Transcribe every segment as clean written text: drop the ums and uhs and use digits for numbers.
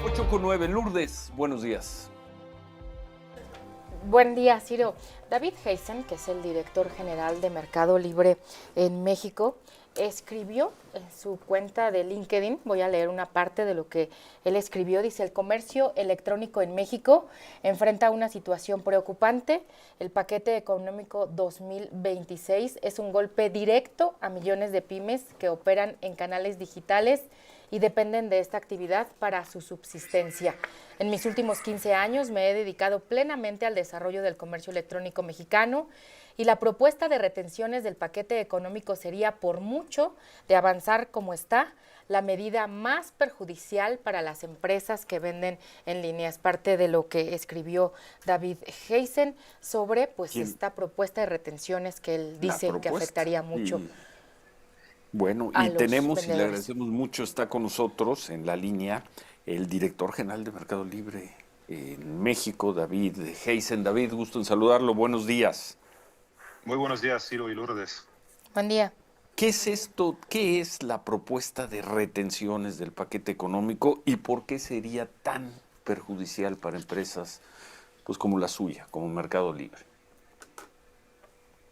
8:09, Lourdes, buenos días. Buen día, Ciro. David Heisen, que es el director general de Mercado Libre en México, escribió en su cuenta de LinkedIn, voy a leer una parte de lo que él escribió, dice: el comercio electrónico en México enfrenta una situación preocupante. El paquete económico 2026 es un golpe directo a millones de pymes que operan en canales digitales y dependen de esta actividad para su subsistencia. En mis últimos 15 años me he dedicado plenamente al desarrollo del comercio electrónico mexicano y la propuesta de retenciones del paquete económico sería, por mucho de avanzar como está, la medida más perjudicial para las empresas que venden en línea. Es parte de lo que escribió David Heisen sobre ¿Quién? esta propuesta de retenciones que él La dice que propuesta. afectaría mucho Bueno, a y los tenemos, y le vendedores. agradecemos mucho, está con nosotros en la línea el director general de Mercado Libre en México, David Heisen. David, gusto en saludarlo, buenos días. Muy buenos días, Ciro y Lourdes. Buen día. ¿Qué es esto? ¿Qué es la propuesta de retenciones del paquete económico y por qué sería tan perjudicial para empresas pues como la suya, como Mercado Libre?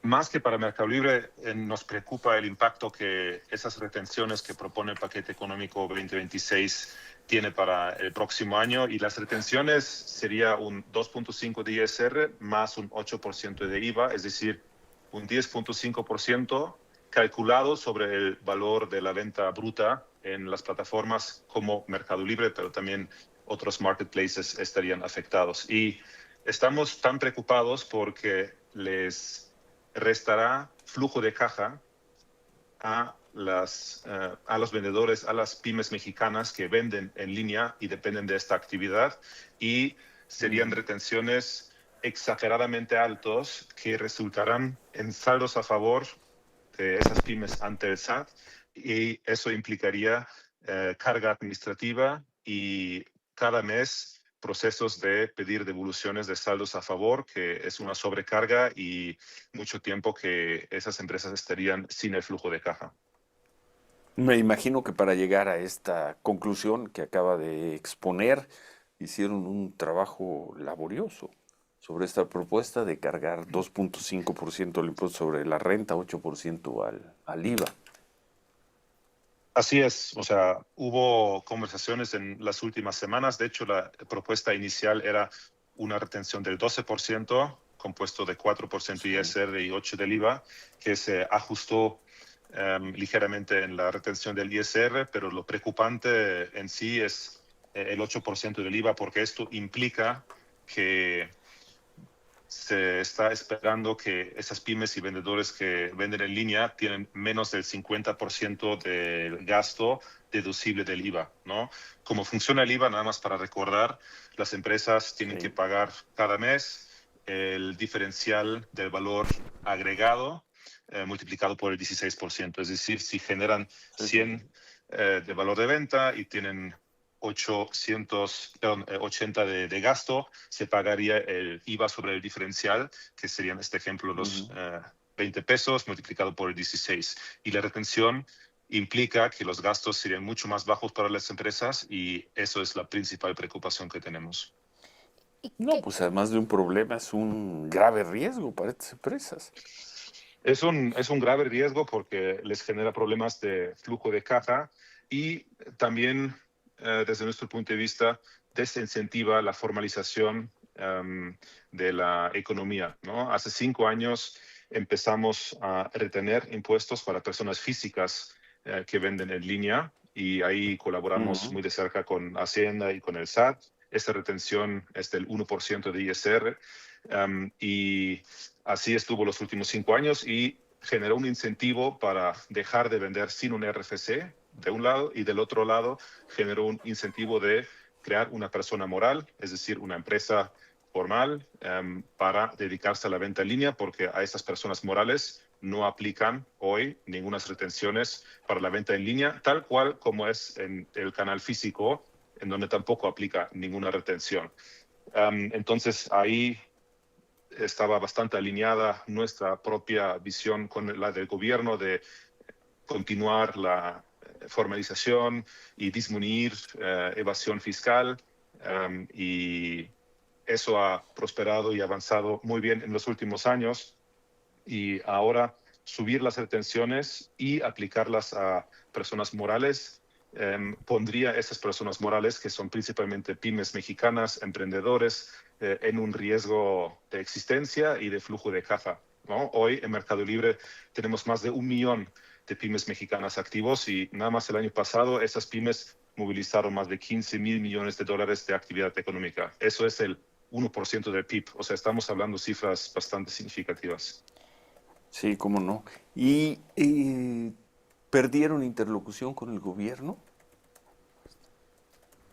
Más que para Mercado Libre, nos preocupa el impacto que esas retenciones que propone el paquete económico 2026 tiene para el próximo año. Y las retenciones sería un 2.5 de ISR más un 8% de IVA, es decir, un 10.5% calculado sobre el valor de la venta bruta en las plataformas como Mercado Libre, pero también otros marketplaces estarían afectados. Y estamos tan preocupados porque les restará flujo de caja a los vendedores, a las pymes mexicanas que venden en línea y dependen de esta actividad, y serían retenciones exageradamente altos que resultarán en saldos a favor de esas pymes ante el SAT, y eso implicaría carga administrativa y cada mes procesos de pedir devoluciones de saldos a favor, que es una sobrecarga y mucho tiempo que esas empresas estarían sin el flujo de caja. Me imagino que para llegar a esta conclusión que acaba de exponer, hicieron un trabajo laborioso sobre esta propuesta de cargar 2.5% del impuesto sobre la renta, 8% al IVA. Así es, o sea, hubo conversaciones en las últimas semanas. De hecho, la propuesta inicial era una retención del 12%, compuesto de 4% Sí. ISR y 8% del IVA, que se ajustó ligeramente en la retención del ISR, pero lo preocupante en sí es el 8% del IVA, porque esto implica que se está esperando que esas pymes y vendedores que venden en línea tienen menos del 50% del gasto deducible del IVA, ¿no? Cómo funciona el IVA, nada más para recordar, las empresas tienen que Sí. pagar cada mes el diferencial del valor agregado multiplicado por el 16%. Es decir, si generan Sí, sí, 100 de valor de venta y tienen 80 de gasto, se pagaría el IVA sobre el diferencial, que sería en este ejemplo los 20 pesos multiplicado por el 16. Y la retención implica que los gastos serían mucho más bajos para las empresas, y eso es la principal preocupación que tenemos. ¿Y no, qué, pues además de un problema, es un grave riesgo para estas empresas. Es un grave riesgo porque les genera problemas de flujo de caja, y también, desde nuestro punto de vista, desincentiva la formalización de la economía, ¿no? Hace 5 años empezamos a retener impuestos para personas físicas que venden en línea, y ahí colaboramos muy de cerca con Hacienda y con el SAT. Esta retención es del 1% de ISR, y así estuvo los últimos 5 años, y generó un incentivo para dejar de vender sin un RFC, de un lado, y del otro lado generó un incentivo de crear una persona moral, es decir, una empresa formal, para dedicarse a la venta en línea, porque a esas personas morales no aplican hoy ninguna retenciones para la venta en línea, tal cual como es en el canal físico, en donde tampoco aplica ninguna retención. Entonces ahí estaba bastante alineada nuestra propia visión con la del gobierno de continuar formalización y disminuir evasión fiscal, y eso ha prosperado y avanzado muy bien en los últimos años. Y ahora subir las retenciones y aplicarlas a personas morales pondría a esas personas morales, que son principalmente pymes mexicanas, emprendedores, en un riesgo de existencia y de flujo de caja, ¿no? Hoy en Mercado Libre tenemos más de 1 millón de pymes mexicanas activos y nada más el año pasado esas pymes movilizaron más de 15,000 millones de dólares de actividad económica. Eso es el 1% del PIB, o sea, estamos hablando de cifras bastante significativas. Sí, cómo no. ¿Y perdieron interlocución con el gobierno?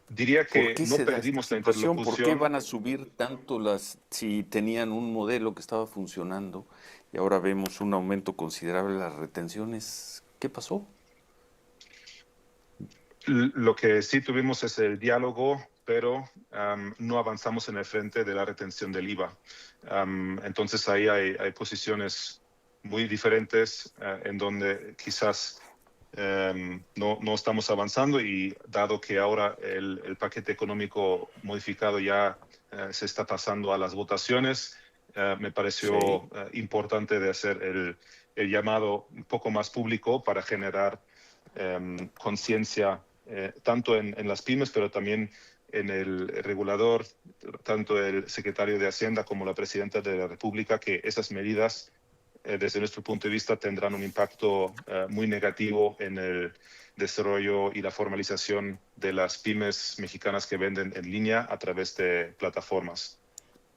Diría ¿Por que qué no se da esta perdimos la situación? ¿Por qué interlocución. van a subir tanto si tenían un modelo que estaba funcionando y ahora vemos un aumento considerable de las retenciones? ¿Qué pasó? Lo que sí tuvimos es el diálogo, pero no avanzamos en el frente de la retención del IVA. Entonces ahí hay posiciones muy diferentes en donde quizás no estamos avanzando, y dado que ahora el paquete económico modificado ya se está pasando a las votaciones, me pareció Sí. importante de hacer el llamado un poco más público para generar conciencia tanto en las pymes, pero también en el regulador, tanto el secretario de Hacienda como la presidenta de la República, que esas medidas desde nuestro punto de vista tendrán un impacto muy negativo en el desarrollo y la formalización de las pymes mexicanas que venden en línea a través de plataformas.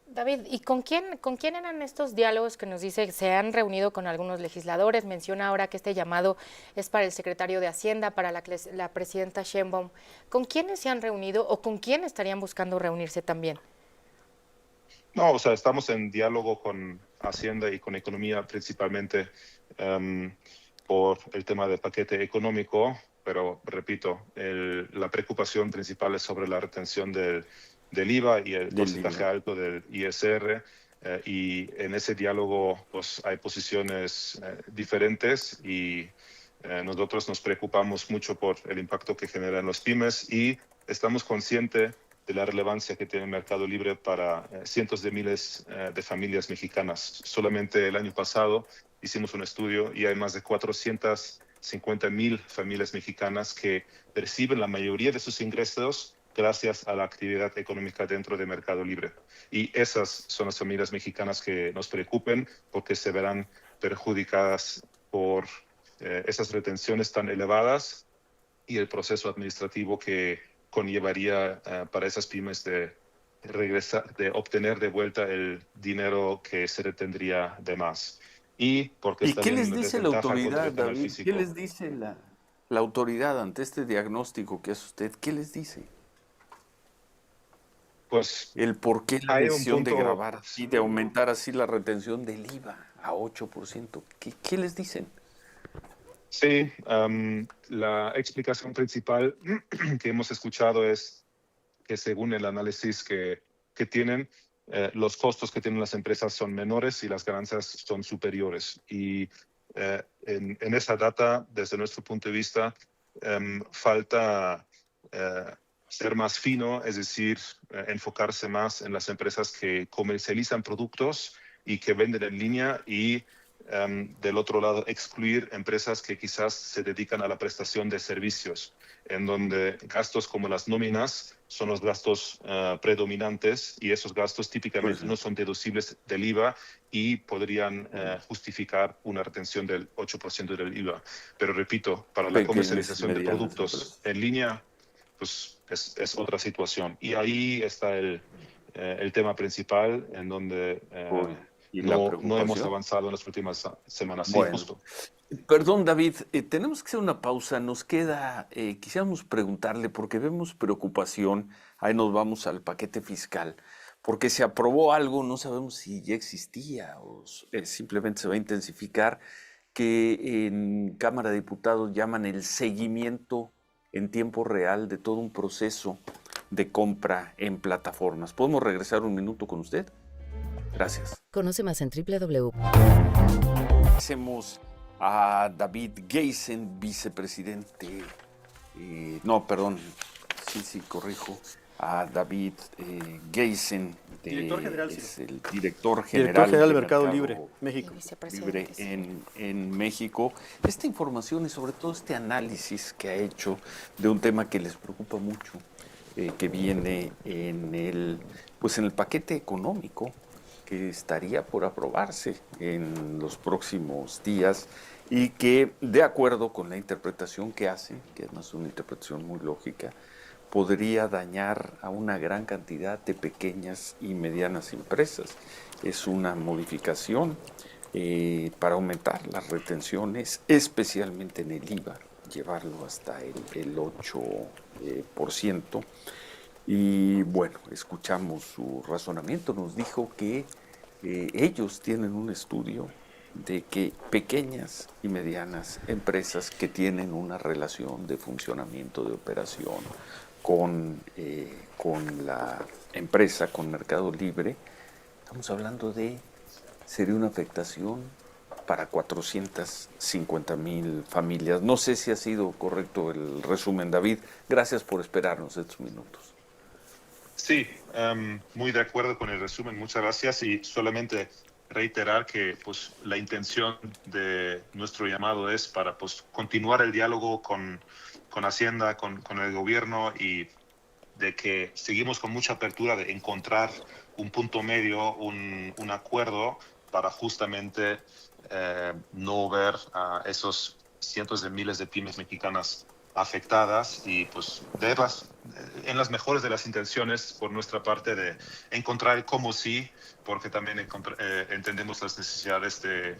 David, ¿y con quién eran estos diálogos que nos dice que se han reunido con algunos legisladores? Menciona ahora que este llamado es para el secretario de Hacienda, para la presidenta Sheinbaum. ¿Con quiénes se han reunido o con quién estarían buscando reunirse también? No, o sea, estamos en diálogo con Hacienda y con Economía principalmente por el tema del paquete económico, pero repito, la preocupación principal es sobre la retención del IVA y el Del porcentaje IVA. alto del ISR, y en ese diálogo pues, hay posiciones diferentes, y nosotros nos preocupamos mucho por el impacto que generan los pymes y estamos conscientes de la relevancia que tiene el Mercado Libre para cientos de miles de familias mexicanas. Solamente el año pasado hicimos un estudio y hay más de 450,000 familias mexicanas que perciben la mayoría de sus ingresos gracias a la actividad económica dentro de Mercado Libre. Y esas son las familias mexicanas que nos preocupen porque se verán perjudicadas por esas retenciones tan elevadas y el proceso administrativo que conllevaría para esas pymes de obtener de vuelta el dinero que se retendría de más. Y porque ¿Y qué también les una dice la desventaja contra autoridad, el canal David? ¿Qué físico. les dice la autoridad ante este diagnóstico que hace usted? ¿Qué les dice? Pues El por qué la hay un decisión de punto. grabar así, de aumentar así la retención del IVA a 8%. ¿Qué les dicen? Sí, la explicación principal que hemos escuchado es que según el análisis que tienen, los costos que tienen las empresas son menores y las ganancias son superiores. Y en esa data, desde nuestro punto de vista, falta ser más fino, es decir, enfocarse más en las empresas que comercializan productos y que venden en línea, y del otro lado excluir empresas que quizás se dedican a la prestación de servicios, en donde gastos como las nóminas son los gastos predominantes, y esos gastos típicamente Pues, no son deducibles del IVA y podrían justificar una retención del 8% del IVA. Pero repito, para la pequeñas y comercialización de medianas productos empresas. en línea, pues es otra situación. Y ahí está el tema principal, en donde Uy, y la no hemos preocupación. avanzado en las últimas semanas. Sí, Bueno, justo. perdón, David, tenemos que hacer una pausa. Nos queda, quisiéramos preguntarle, porque vemos preocupación, ahí nos vamos al paquete fiscal, porque se aprobó algo, no sabemos si ya existía o simplemente se va a intensificar, que en Cámara de Diputados llaman el seguimiento en tiempo real de todo un proceso de compra en plataformas. ¿Podemos regresar un minuto con usted? Gracias. Conoce más en www. Hacemos a David Geisen, vicepresidente, no, perdón, sí, corrijo, a David Geisen, Director general, sí. es el director Director general general de de Mercado Libre, México. Libre en México. Esta información y sobre todo este análisis que ha hecho de un tema que les preocupa mucho, que viene pues en el paquete económico que estaría por aprobarse en los próximos días y que, de acuerdo con la interpretación que hacen, que además es una interpretación muy lógica, podría dañar a una gran cantidad de pequeñas y medianas empresas. Es una modificación para aumentar las retenciones, especialmente en el IVA, llevarlo hasta el 8%. Y bueno, escuchamos su razonamiento, nos dijo que ellos tienen un estudio de que pequeñas y medianas empresas que tienen una relación de funcionamiento, de operación con la empresa, con Mercado Libre, estamos hablando sería una afectación para 450,000 familias. No sé si ha sido correcto el resumen, David. Gracias por esperarnos estos minutos. Sí, muy de acuerdo con el resumen, muchas gracias y solamente reiterar que pues, la intención de nuestro llamado es para pues, continuar el diálogo con Hacienda, con el gobierno y de que seguimos con mucha apertura de encontrar un punto medio, un acuerdo para justamente no ver a esos cientos de miles de pymes mexicanas afectadas y pues verlas en las mejores de las intenciones por nuestra parte de encontrar cómo sí, porque también entendemos las necesidades de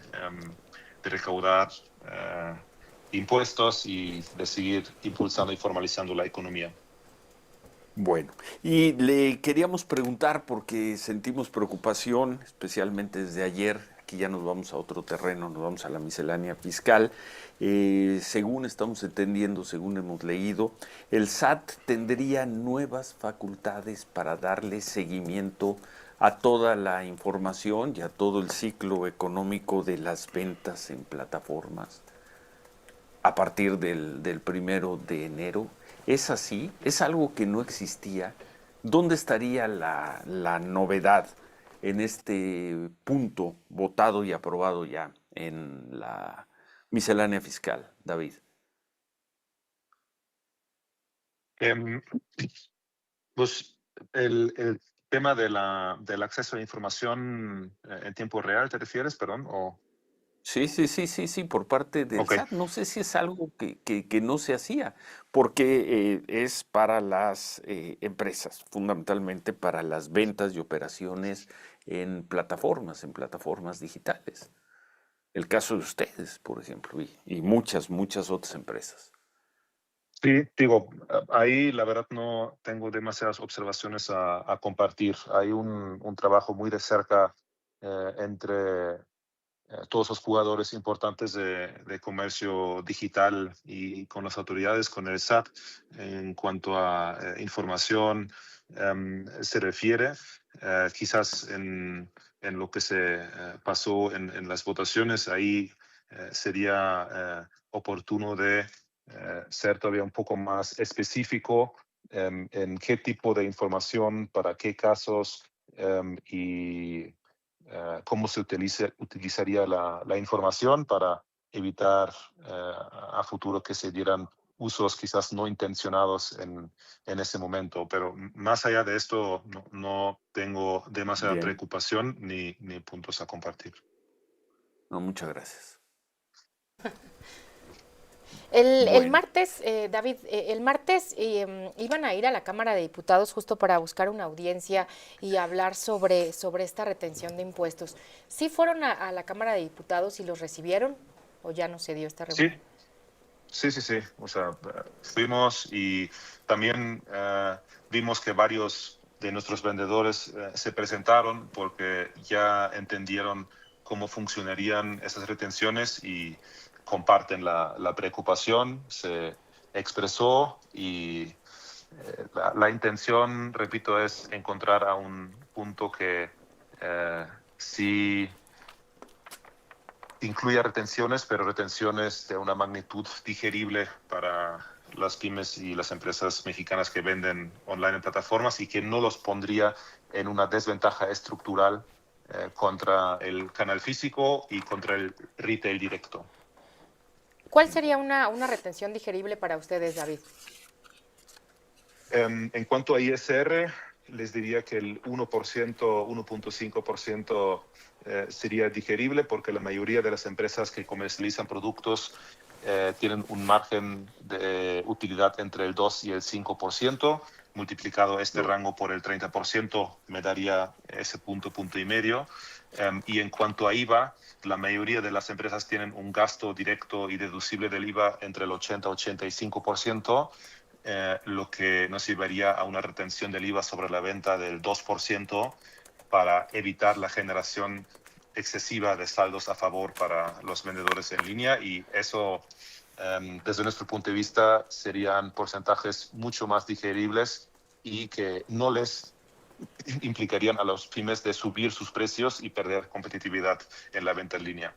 recaudar impuestos y de seguir impulsando y formalizando la economía. Bueno, y le queríamos preguntar porque sentimos preocupación, especialmente desde ayer, aquí ya nos vamos a otro terreno, nos vamos a la miscelánea fiscal. Según estamos entendiendo, según hemos leído, el SAT tendría nuevas facultades para darle seguimiento a toda la información y a todo el ciclo económico de las ventas en plataformas a partir del 1 de enero. ¿Es así? ¿Es algo que no existía? ¿Dónde estaría la novedad en este punto votado y aprobado ya en la miscelánea fiscal, David? Pues el tema del acceso a la información en tiempo real, ¿te refieres, perdón? Sí, por parte del Ok. SAT. No sé si es algo que no se hacía, porque es para las empresas, fundamentalmente para las ventas y operaciones en plataformas digitales. El caso de ustedes, por ejemplo, y muchas otras empresas. Sí, digo, ahí la verdad no tengo demasiadas observaciones a compartir. Hay un trabajo muy de cerca entre todos los jugadores importantes de comercio digital y con las autoridades, con el SAT, en cuanto a información se refiere. Quizás en lo que se pasó en las votaciones, ahí sería oportuno de ser todavía un poco más específico en qué tipo de información, para qué casos y cómo se utilizaría la información para evitar a futuro que se dieran usos quizás no intencionados en ese momento. Pero más allá de esto, no tengo demasiada Bien, preocupación ni puntos a compartir. no, muchas gracias. El Bueno, martes, David, el martes iban a ir a la Cámara de Diputados justo para buscar una audiencia y hablar sobre esta retención de impuestos. ¿Sí fueron a la Cámara de Diputados y los recibieron o ya no se dio esta Sí, reunión? sí. O sea, fuimos y también vimos que varios de nuestros vendedores se presentaron porque ya entendieron cómo funcionarían esas retenciones y comparten la preocupación. Se expresó y la intención, repito, es encontrar a un punto que sí incluya retenciones, pero retenciones de una magnitud digerible para las pymes y las empresas mexicanas que venden online en plataformas y que no los pondría en una desventaja estructural contra el canal físico y contra el retail directo. ¿Cuál sería una retención digerible para ustedes, David? En cuanto a ISR, les diría que el 1%, 1.5% sería digerible porque la mayoría de las empresas que comercializan productos tienen un margen de utilidad entre el 2 y el 5%. Multiplicado este rango por el 30%, me daría ese punto y medio. Y en cuanto a IVA, la mayoría de las empresas tienen un gasto directo y deducible del IVA entre el 80 y 85%. Lo que nos llevaría a una retención del IVA sobre la venta del 2% para evitar la generación excesiva de saldos a favor para los vendedores en línea y eso, desde nuestro punto de vista, serían porcentajes mucho más digeribles y que no les implicarían a los pymes de subir sus precios y perder competitividad en la venta en línea.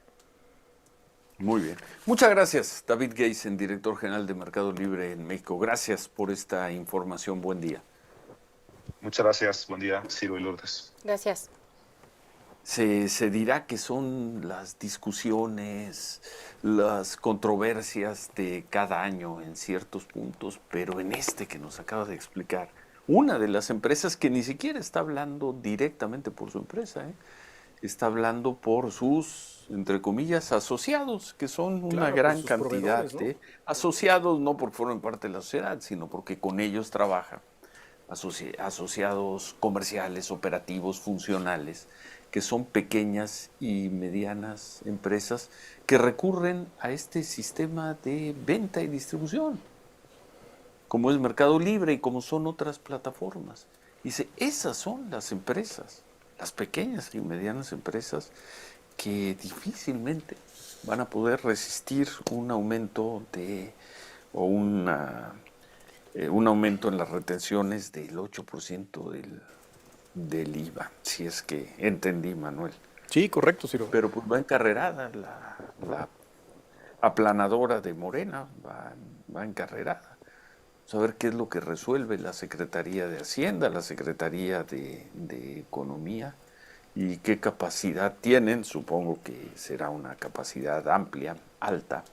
Muy bien. Muchas gracias, David Geisen, director general de Mercado Libre en México. Gracias por esta información. Buen día. Muchas gracias. Buen día, Ciro y Lourdes. Gracias. Se dirá que son las discusiones, las controversias de cada año en ciertos puntos, pero en este que nos acaba de explicar, una de las empresas que ni siquiera está hablando directamente por su empresa, está hablando por sus, entre comillas, asociados, que son una gran cantidad, ¿no? De asociados, no porque formen parte de la sociedad, sino porque con ellos trabajan, asociados comerciales, operativos, funcionales, que son pequeñas y medianas empresas que recurren a este sistema de venta y distribución, como es Mercado Libre y como son otras plataformas. Dice, esas son las empresas, las pequeñas y medianas empresas que difícilmente van a poder resistir un aumento un aumento en las retenciones del 8% del IVA, si es que entendí, Manuel. Sí, correcto, Ciro. Pero pues va encarrerada la aplanadora de Morena, va encarrerada. A ver qué es lo que resuelve la Secretaría de Hacienda, la Secretaría de Economía y qué capacidad tienen, supongo que será una capacidad amplia, alta,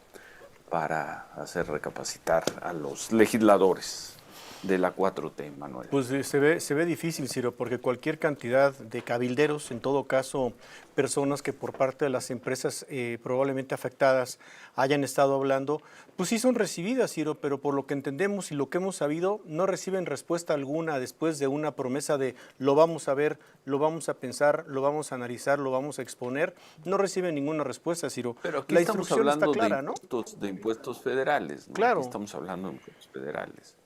para hacer recapacitar a los legisladores de la 4T, Manuel. Pues se ve difícil, Ciro, porque cualquier cantidad de cabilderos, en todo caso personas que por parte de las empresas probablemente afectadas hayan estado hablando, pues sí son recibidas, Ciro, pero por lo que entendemos y lo que hemos sabido, no reciben respuesta alguna después de una promesa de lo vamos a ver, lo vamos a pensar, lo vamos a analizar, lo vamos a exponer, no reciben ninguna respuesta, Ciro. Pero aquí la estamos instrucción hablando está clara, de, ¿no? de impuestos federales, ¿no? Claro. Aquí estamos hablando de impuestos federales.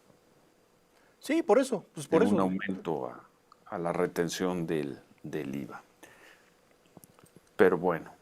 Sí, por eso, pues por eso. Un aumento a la retención del IVA. Pero bueno,